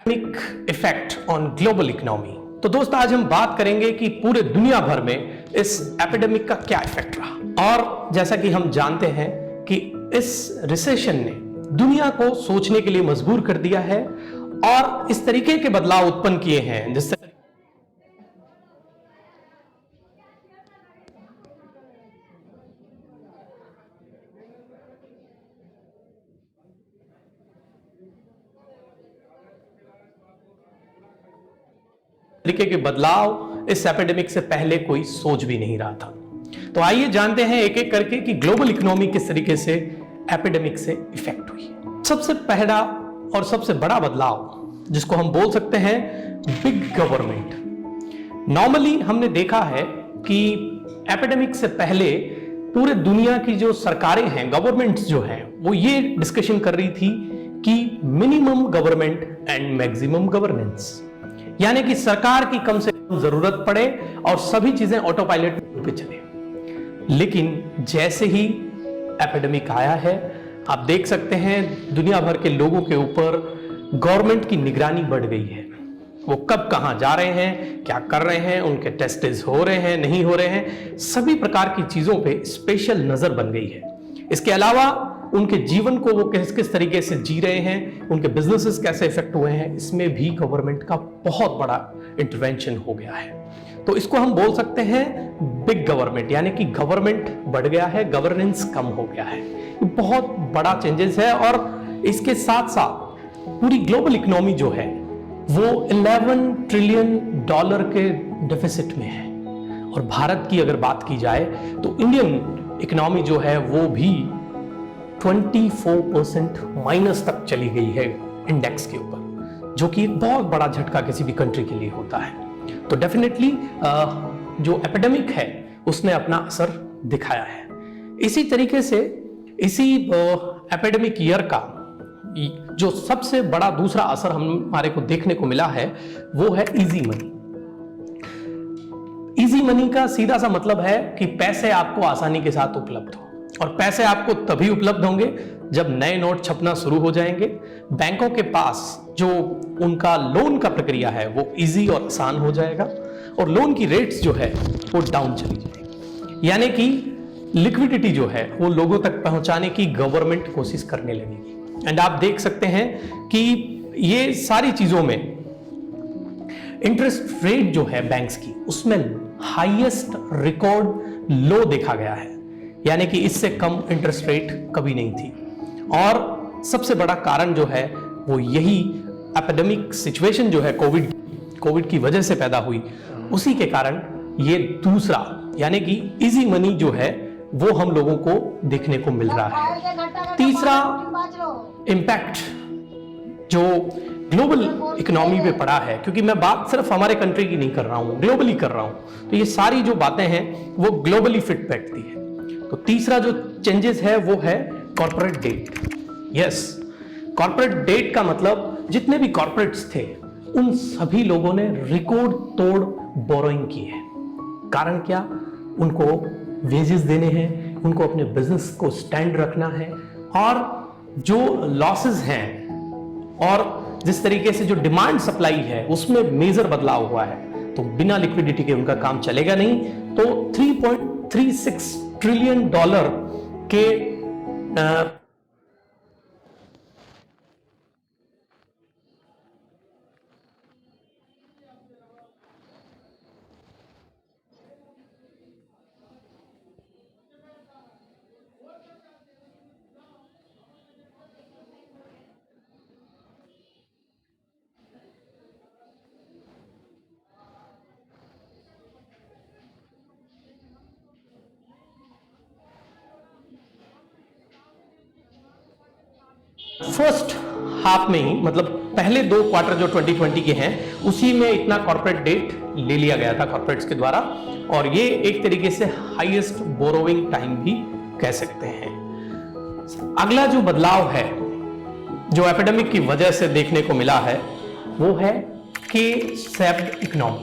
Effect on global economy. तो दोस्त आज हम बात करेंगे कि पूरे दुनिया भर में इस एपिडेमिक का क्या इफेक्ट रहा, और जैसा कि हम जानते हैं कि इस रिसेशन ने दुनिया को सोचने के लिए मजबूर कर दिया है और इस तरीके के बदलाव उत्पन्न किए हैं जिससे तरीके के बदलाव इस एपिडेमिक से पहले कोई सोच भी नहीं रहा था। तो आइए जानते हैं एक एक करके कि ग्लोबल इकोनॉमी किस तरीके से एपिडेमिक से इफेक्ट हुई। सबसे पहला और सबसे बड़ा बदलाव जिसको हम बोल सकते हैं बिग गवर्नमेंट। नॉर्मली हमने देखा है कि एपिडेमिक से पहले पूरे दुनिया की जो सरकारें हैं, गवर्नमेंट्स जो हैं, वो ये डिस्कशन कर रही थी कि minimum government and maximum governance, यानी कि सरकार की कम से कम जरूरत पड़े और सभी चीजें ऑटो पायलट पे चले। लेकिन जैसे ही एपिडेमिक आया है, आप देख सकते हैं दुनिया भर के लोगों के ऊपर गवर्नमेंट की निगरानी बढ़ गई है। वो कब कहां जा रहे हैं, क्या कर रहे हैं, उनके टेस्ट्स हो रहे हैं, नहीं हो रहे हैं, सभी प्रकार की चीजों पे स्पेशल नजर बन गई है। इसके अलावा उनके जीवन को वो किस किस तरीके से जी रहे हैं, उनके बिजनेसेस कैसे इफेक्ट हुए हैं, इसमें भी गवर्नमेंट का बहुत बड़ा इंटरवेंशन हो गया है। तो इसको हम बोल सकते हैं बिग गवर्नमेंट, यानी कि गवर्नमेंट बढ़ गया है, गवर्नेंस कम हो गया है। ये बहुत बड़ा चेंजेस है और इसके साथ साथ पूरी ग्लोबल इकोनॉमी जो है वो 11 ट्रिलियन डॉलर के डेफिसिट में है। और भारत की अगर बात की जाए तो इंडियन इकोनॉमी जो है वो भी 24% माइनस तक चली गई है इंडेक्स के ऊपर, जो कि एक बहुत बड़ा झटका किसी भी कंट्री के लिए होता है। तो डेफिनेटली जो एपिडेमिक है उसने अपना असर दिखाया है। इसी तरीके से इसी एपिडेमिक ईयर का जो सबसे बड़ा दूसरा असर हमारे को देखने को मिला है वो है इजी मनी। इजी मनी का सीधा सा मतलब है कि पैसे आपको आसानी के साथ उपलब्ध हो, और पैसे आपको तभी उपलब्ध होंगे जब नए नोट छपना शुरू हो जाएंगे। बैंकों के पास जो उनका लोन का प्रक्रिया है वो इजी और आसान हो जाएगा, और लोन की रेट्स जो है वो डाउन चली जाएगी, यानी कि लिक्विडिटी जो है वो लोगों तक पहुंचाने की गवर्नमेंट कोशिश करने लगेगी। एंड आप देख सकते हैं कि ये सारी चीजों में इंटरेस्ट रेट जो है बैंक्स की, उसमें हाईएस्ट रिकॉर्ड लो देखा गया है, यानी कि इससे कम इंटरेस्ट रेट कभी नहीं थी। और सबसे बड़ा कारण जो है वो यही एपिडेमिक सिचुएशन जो है कोविड की वजह से पैदा हुई, उसी के कारण ये दूसरा यानी कि इजी मनी जो है वो हम लोगों को देखने को मिल रहा है। तीसरा इंपैक्ट जो ग्लोबल इकोनॉमी पे पड़ा है, क्योंकि मैं बात सिर्फ हमारे कंट्री की नहीं कर रहा हूं, ग्लोबली कर रहा हूं, तो ये सारी जो बातें हैं वो ग्लोबली फिट बैठती है। तो तीसरा जो चेंजेस है वो है corporate debt. Yes, corporate debt का मतलब जितने भी कॉर्पोरेट्स थे उन सभी लोगों ने रिकॉर्ड तोड़ बोरोइंग की है। कारण क्या? उनको वेजेस देने हैं, उनको अपने बिजनेस को स्टैंड रखना है, और जो लॉसेस हैं और जिस तरीके से जो डिमांड सप्लाई है उसमें मेजर बदलाव हुआ है, तो बिना लिक्विडिटी के उनका काम चलेगा नहीं। तो 3.36 ट्रिलियन डॉलर के फर्स्ट हाफ में ही, मतलब पहले 2 क्वार्टर जो 2020 के हैं उसी में इतना कॉर्पोरेट डेट ले लिया गया था कॉर्पोरेट्स के द्वारा, और ये एक तरीके से हाईएस्ट बोरोइंग टाइम भी कह सकते हैं। अगला जो बदलाव है जो एपिडेमिक की वजह से देखने को मिला है वो है के शेप्ड इकोनॉमी।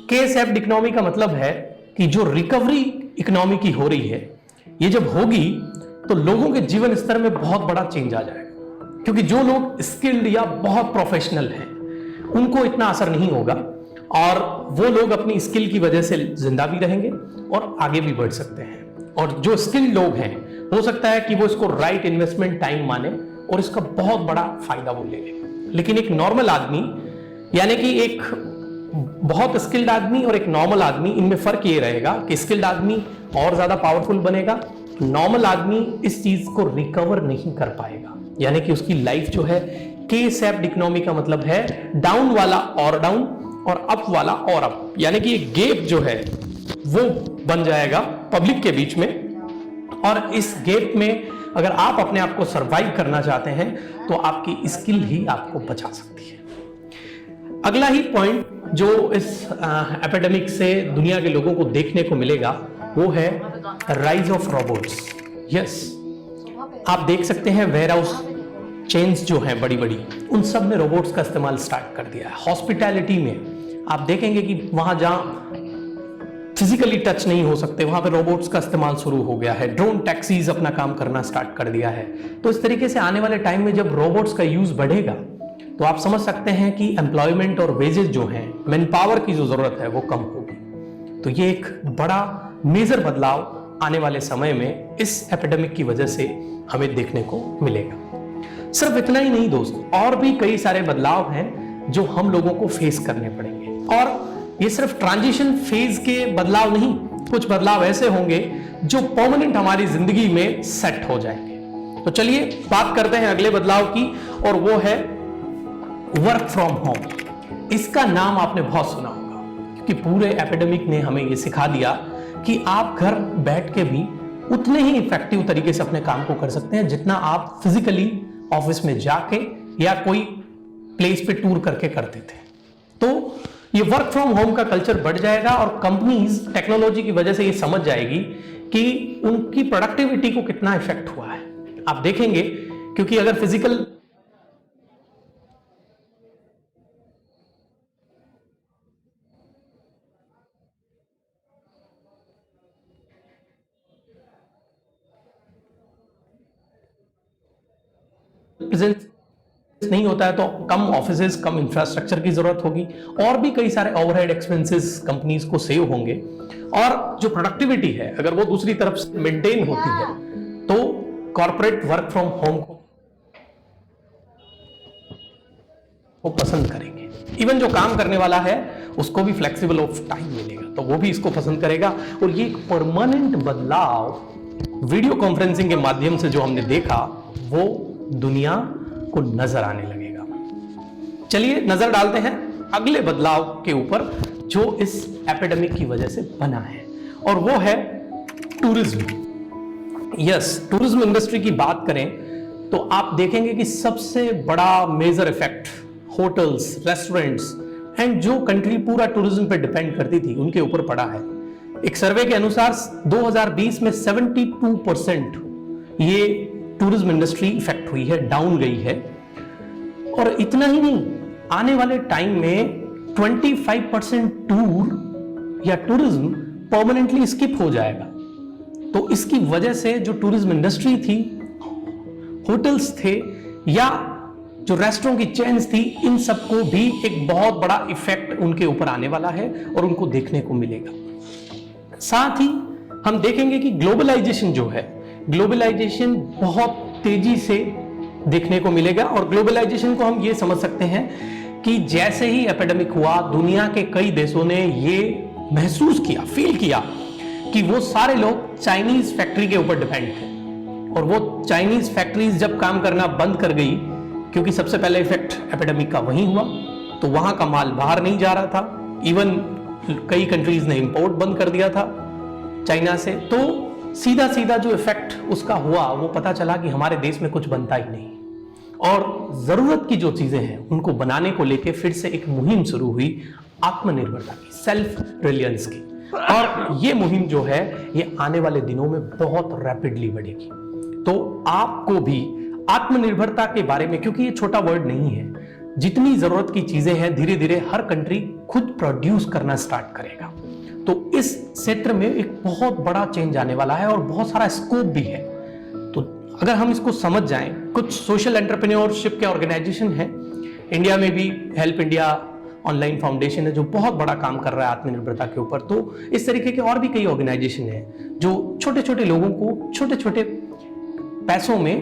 के शेप्ड इकोनॉमी का मतलब है कि जो रिकवरी इकोनॉमी की हो रही है, ये जब होगी तो लोगों के जीवन स्तर में बहुत बड़ा चेंज आ जाएगा। क्योंकि जो लोग स्किल्ड या बहुत प्रोफेशनल हैं उनको इतना असर नहीं होगा और वो लोग अपनी स्किल की वजह से जिंदा भी रहेंगे और आगे भी बढ़ सकते हैं। और जो स्किल्ड लोग हैं हो सकता है कि वो इसको राइट इन्वेस्टमेंट टाइम माने और इसका बहुत बड़ा फायदा वो ले ले। लेकिन एक नॉर्मल आदमी, यानी कि एक बहुत स्किल्ड आदमी और एक नॉर्मल आदमी, इनमें फर्क ये रहेगा कि स्किल्ड आदमी और ज्यादा पावरफुल बनेगा, नॉर्मल आदमी इस चीज को रिकवर नहीं कर पाएगा। यानी कि उसकी लाइफ जो है के शेप्ड इकोनॉमी का मतलब है डाउन वाला और डाउन और अप वाला और अप, यानी कि एक गैप जो है वो बन जाएगा पब्लिक के बीच में। और इस गैप में अगर आप अपने आप को सरवाइव करना चाहते हैं तो आपकी स्किल ही आपको बचा सकती है। अगला ही पॉइंट जो इस एपिडेमिक से दुनिया के लोगों को देखने को मिलेगा वो है राइज ऑफ रोबोट्स। यस, आप देख सकते हैं वेयर हाउस चेन्स जो हैं बड़ी बड़ी, उन सब में रोबोट्स का इस्तेमाल स्टार्ट कर दिया है। हॉस्पिटैलिटी में आप देखेंगे कि वहां जहां फिजिकली टच नहीं हो सकते वहां पे रोबोट्स का इस्तेमाल शुरू हो गया है। ड्रोन टैक्सीज अपना काम करना स्टार्ट कर दिया है। तो इस तरीके से आने वाले टाइम में जब रोबोट्स का यूज बढ़ेगा तो आप समझ सकते हैं कि एम्प्लॉयमेंट और वेजेस जो हैं, मैन पावर की जो जरूरत है वो कम होगी। तो ये एक बड़ा मेजर बदलाव आने वाले समय में इस एपिडेमिक की वजह से हमें देखने को मिलेगा। सिर्फ इतना ही नहीं दोस्तों, और भी कई सारे बदलाव हैं जो हम लोगों को फेस करने पड़ेंगे। और ये सिर्फ ट्रांजिशन फेज के बदलाव नहीं, कुछ बदलाव ऐसे होंगे जो परमानेंट हमारी जिंदगी में सेट हो जाएंगे। तो चलिए बात करते हैं अगले बदलाव की, और वो है वर्क फ्रॉम होम। इसका नाम आपने बहुत सुना होगा क्योंकि पूरे एपिडेमिक ने हमें ये सिखा दिया कि आप घर बैठ के भी उतने ही इफेक्टिव तरीके से अपने काम को कर सकते हैं जितना आप फिजिकली ऑफिस में जाके या कोई प्लेस पे टूर करके करते थे। तो ये वर्क फ्रॉम होम का कल्चर बढ़ जाएगा और कंपनीज टेक्नोलॉजी की वजह से ये समझ जाएगी कि उनकी प्रोडक्टिविटी को कितना इफेक्ट हुआ है। आप देखेंगे क्योंकि अगर फिजिकल प्रेजेंस नहीं होता है तो कम ऑफिसेज, कम इंफ्रास्ट्रक्चर की जरूरत होगी और भी कई सारे ओवरहेड एक्सपेंसेस कंपनीज को सेव होंगे। और जो प्रोडक्टिविटी है अगर वो दूसरी तरफ से मेंटेन होती है तो कॉर्पोरेट वर्क फ्रॉम होम को पसंद करेंगे। इवन जो काम करने वाला है उसको भी फ्लेक्सिबल ऑफ टाइम मिलेगा तो वो भी इसको पसंद करेगा। और ये एक परमानेंट बदलाव वीडियो कॉन्फ्रेंसिंग के माध्यम से जो हमने देखा वो दुनिया को नजर आने लगेगा। चलिए नजर डालते हैं अगले बदलाव के ऊपर जो इस एपिडेमिक की वजह से बना है, और वो है टूरिज्म। यस, टूरिज्म इंडस्ट्री की बात करें तो आप देखेंगे कि सबसे बड़ा major effect hotels, restaurants and जो कंट्री पूरा टूरिज्म पे डिपेंड करती थी उनके ऊपर पड़ा है। एक सर्वे के अनुसार 2020 में 72% ये टूरिज्म इंडस्ट्री इफेक्ट हुई है, डाउन गई है। और इतना ही नहीं, आने वाले टाइम में 25% टूर या टूरिज्म परमानेंटली स्किप हो जाएगा। तो इसकी वजह से जो टूरिज्म इंडस्ट्री थी, होटल्स थे या जो रेस्टोरेंट की चेन्स थी, इन सबको भी एक बहुत बड़ा इफेक्ट उनके ऊपर आने वाला है और उनको देखने को मिलेगा। साथ ही हम देखेंगे कि ग्लोबलाइजेशन जो है, ग्लोबलाइजेशन बहुत तेजी से देखने को मिलेगा। और ग्लोबलाइजेशन को हम ये समझ सकते हैं कि जैसे ही एपिडेमिक हुआ दुनिया के कई देशों ने ये महसूस किया, फील किया कि वो सारे लोग चाइनीज फैक्ट्री के ऊपर डिपेंड थे। और वो चाइनीज फैक्ट्रीज जब काम करना बंद कर गई, क्योंकि सबसे पहले इफेक्ट एपिडेमिक का वहीं हुआ, तो वहां का माल बाहर नहीं जा रहा था। इवन कई कंट्रीज ने इंपोर्ट बंद कर दिया था चाइना से। तो सीधा सीधा जो इफेक्ट उसका हुआ वो पता चला कि हमारे देश में कुछ बनता ही नहीं, और जरूरत की जो चीजें हैं उनको बनाने को लेके फिर से एक मुहिम शुरू हुई आत्मनिर्भरता की, सेल्फ रिलायंस की। और ये मुहिम जो है ये आने वाले दिनों में बहुत रैपिडली बढ़ेगी। तो आपको भी आत्मनिर्भरता के बारे में, क्योंकि ये छोटा वर्ड नहीं है, जितनी जरूरत की चीजें हैं धीरे धीरे हर कंट्री खुद प्रोड्यूस करना स्टार्ट करेगा। तो इस क्षेत्र में एक बहुत बड़ा चेंज आने वाला है और बहुत सारा स्कोप भी है। तो अगर हम इसको समझ जाएं, कुछ सोशल एंटरप्रेन्योरशिप के ऑर्गेनाइजेशन हैं इंडिया में भी, हेल्प इंडिया ऑनलाइन फाउंडेशन है जो बहुत बड़ा काम कर रहा है आत्मनिर्भरता के ऊपर। तो इस तरीके के और भी कई ऑर्गेनाइजेशन हैं जो छोटे छोटे लोगों को छोटे छोटे पैसों में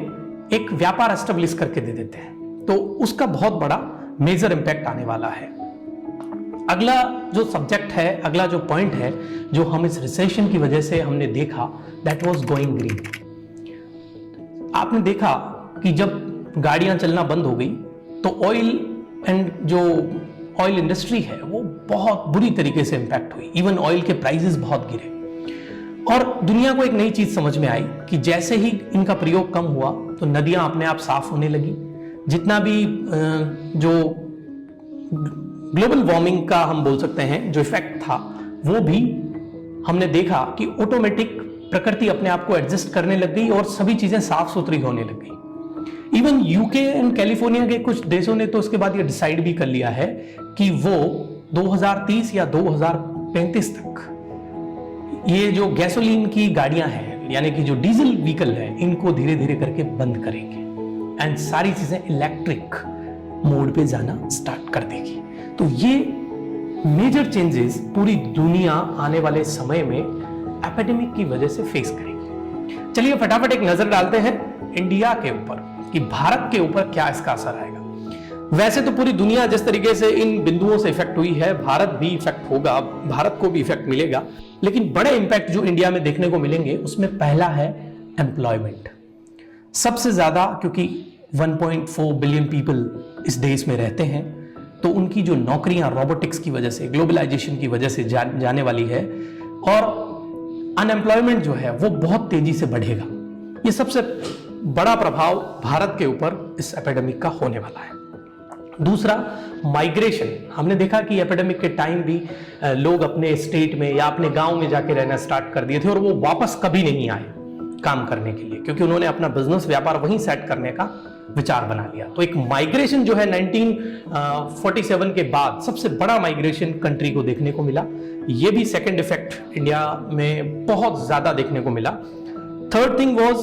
एक व्यापार एस्टेब्लिश करके दे देते हैं, तो उसका बहुत बड़ा मेजर इंपैक्ट आने वाला है। अगला जो सब्जेक्ट है, अगला जो पॉइंट है जो हम इस रिसेशन की वजह से हमने देखा, दैट वाज गोइंग ग्रीन। आपने देखा कि जब गाड़ियां चलना बंद हो गई तो ऑयल इंडस्ट्री है वो बहुत बुरी तरीके से इंपैक्ट हुई। इवन ऑयल के प्राइसेस बहुत गिरे और दुनिया को एक नई चीज समझ में आई कि जैसे ही इनका प्रयोग कम हुआ तो नदियां अपने आप साफ होने लगी। जितना भी जो ग्लोबल वार्मिंग का हम बोल सकते हैं जो इफेक्ट था, वो भी हमने देखा कि ऑटोमेटिक प्रकृति अपने आप को एडजस्ट करने लग गई और सभी चीजें साफ सुथरी होने लग गई। इवन यूके एंड कैलिफोर्निया के कुछ देशों ने तो इसके बाद ये डिसाइड भी कर लिया है कि वो 2030 या 2035 तक ये जो गैसोलीन की गाड़ियां हैं, यानी कि जो डीजल व्हीकल है, इनको धीरे धीरे करके बंद करेंगे एंड सारी चीजें इलेक्ट्रिक मोड पे जाना स्टार्ट कर देगी। तो ये मेजर चेंजेस पूरी दुनिया आने वाले समय में एपिडेमिक की वजह से फेस करेगी। चलिए फटाफट एक नजर डालते हैं इंडिया के ऊपर कि भारत के ऊपर क्या इसका असर आएगा। वैसे तो पूरी दुनिया जिस तरीके से इन बिंदुओं से इफेक्ट हुई है, भारत भी इफेक्ट होगा, भारत को भी इफेक्ट मिलेगा, लेकिन बड़े इंपैक्ट जो इंडिया में देखने को मिलेंगे उसमें पहला है एम्प्लॉयमेंट। सबसे ज्यादा, क्योंकि 1.4 बिलियन पीपल इस देश में रहते हैं, तो उनकी जो नौकरियां रोबोटिक्स की वजह से, ग्लोबलाइजेशन की वजह से जाने वाली है और अनएम्प्लॉयमेंट जो है वो बहुत तेजी से बढ़ेगा। ये सबसे बड़ा प्रभाव भारत के ऊपर इस एपिडेमिक का होने वाला है। दूसरा, माइग्रेशन। हमने देखा कि एपिडेमिक के टाइम भी लोग अपने स्टेट में या अपने गांव में जाके रहना स्टार्ट कर दिए थे और वो वापस कभी नहीं आए काम करने के लिए, क्योंकि उन्होंने अपना बिजनेस व्यापार वहीं सेट करने का विचार बना लिया। तो एक माइग्रेशन जो है 1947 के बाद सबसे बड़ा माइग्रेशन कंट्री को देखने को मिला। ये भी सेकंड इफेक्ट इंडिया में बहुत ज्यादा देखने को मिला। Third thing was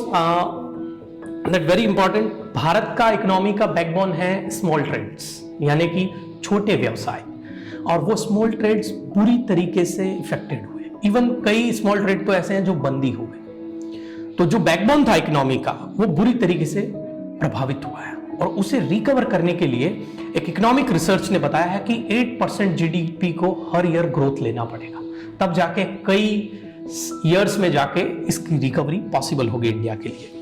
that very important, Bharat का इकोनॉमी का बैकबोन है स्मॉल ट्रेड्स, यानी कि छोटे व्यवसाय, और वो स्मॉल ट्रेड्स पूरी तरीके से इफेक्टेड हुए। इवन कई स्मॉल ट्रेड तो ऐसे हैं जो बंद ही हो गए। तो जो बैकबोन था इकोनॉमी का वो बुरी तरीके से प्रभावित हुआ है और उसे रिकवर करने के लिए एक इकोनॉमिक रिसर्च ने बताया है कि 8% जीडीपी को हर ईयर ग्रोथ लेना पड़ेगा, तब जाके कई ईयर्स में जाके इसकी रिकवरी पॉसिबल होगी इंडिया के लिए।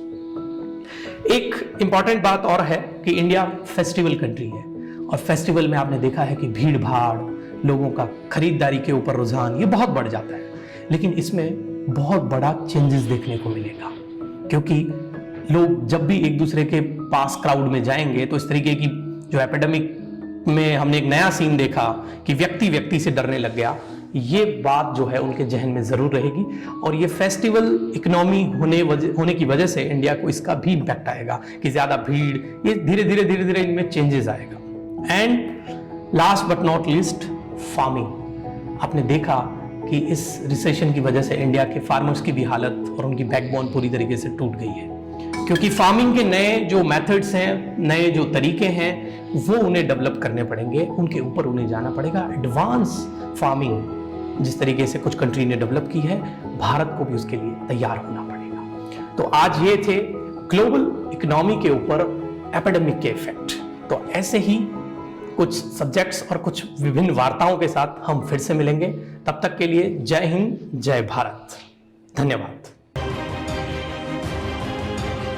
एक इंपॉर्टेंट बात और है कि इंडिया फेस्टिवल कंट्री है और फेस्टिवल में आपने देखा है कि भीड़ भाड़, लोगों का खरीदारी के ऊपर रुझान ये बहुत बढ़ जाता है, लेकिन इसमें बहुत बड़ा चेंजेस देखने को मिलेगा, क्योंकि लोग जब भी एक दूसरे के पास क्राउड में जाएंगे तो इस तरीके की जो एपिडेमिक में हमने एक नया सीन देखा कि व्यक्ति व्यक्ति से डरने लग गया, ये बात जो है उनके जहन में जरूर रहेगी और ये फेस्टिवल इकोनॉमी होने की वजह से इंडिया को इसका भी इंपैक्ट आएगा कि ज्यादा भीड़, ये धीरे धीरे इनमें चेंजेस आएगा। And last but not least, farming. आपने देखा कि इस रिसेशन की वजह से इंडिया के फार्मर्स की भी हालत और उनकी बैकबोन पूरी तरीके से टूट गई है, क्योंकि फार्मिंग के नए जो मेथड्स हैं, नए जो तरीके हैं, वो उन्हें डेवलप करने पड़ेंगे, उनके ऊपर उन्हें जाना पड़ेगा। एडवांस फार्मिंग जिस तरीके से कुछ कंट्री ने डेवलप की है, भारत को भी उसके लिए तैयार होना पड़ेगा। तो आज ये थे ग्लोबल इकोनॉमी के ऊपर एपिडेमिक के इफेक्ट। तो ऐसे ही कुछ सब्जेक्ट्स और कुछ विभिन्न वार्ताओं के साथ हम फिर से मिलेंगे। तब तक के लिए जय हिंद, जय भारत, धन्यवाद।